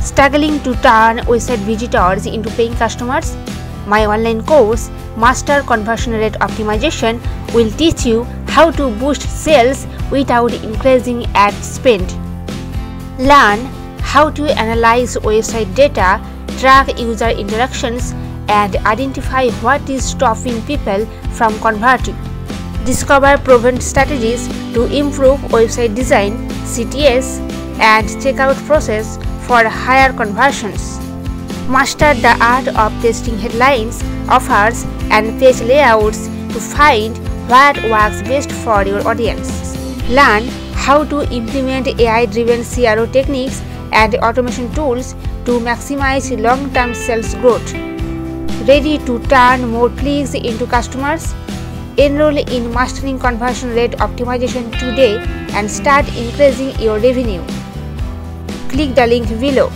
Struggling to turn website visitors into paying customers? My online course, Master Conversion Rate Optimization, will teach you how to boost sales without increasing ad spend. Learn how to analyze website data, track user interactions, and identify what is stopping people from converting. Discover proven strategies to improve website design, CTS, and checkout process for higher conversions. Master the art of testing headlines, offers, and page layouts to find what works best for your audience. Learn how to implement AI-driven CRO techniques and automation tools to maximize long-term sales growth. Ready to turn more clicks into customers? Enroll in Mastering Conversion Rate Optimization today and start increasing your revenue. Click the link below.